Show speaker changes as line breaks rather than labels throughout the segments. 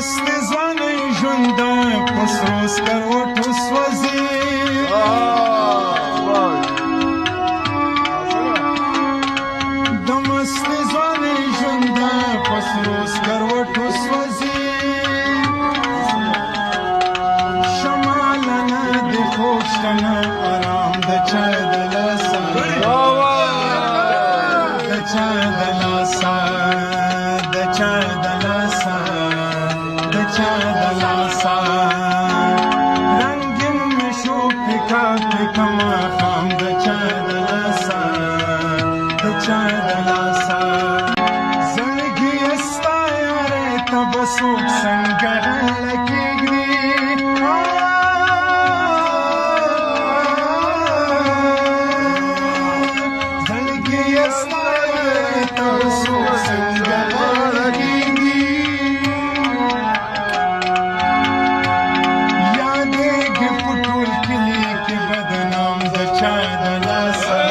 مست ځوانۍ ژوند په سرو سکروټو سوځي د مست ځوانۍ ژوند په سرو سکروټو سوځي شمالنه د خوږ شنه آرام د چا د لاسه د چا د لاسه د چا د لاسه د چا د لاسه رنگین مې شو پیکا پیکا ماښام د چا د لاسه د چا د لاسه زړګي یې ستا یارۍ ته به څوک څنګه غاړه کېږدي زړګي یې ستا یارۍ ته به څوک څنګه غاړه کېږدي یادېږي په ټول کلي کې بدنام د چا د لاسه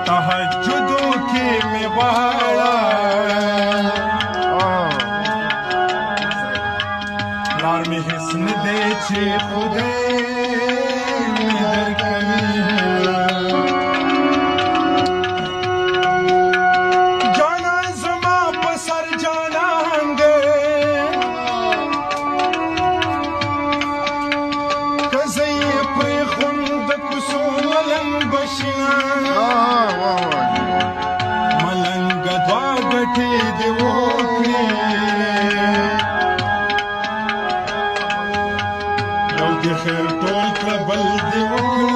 تهجدو کې مې واړه لار مې هېڅ نه دی چې خدای مې درکوي جانان زما په سر جانان دی که زه یې پرېښوم د کوڅو ملنګ به ملنګه دوه ګټې دې وکړې یو دې خیر ټول کړه بل دې وکړه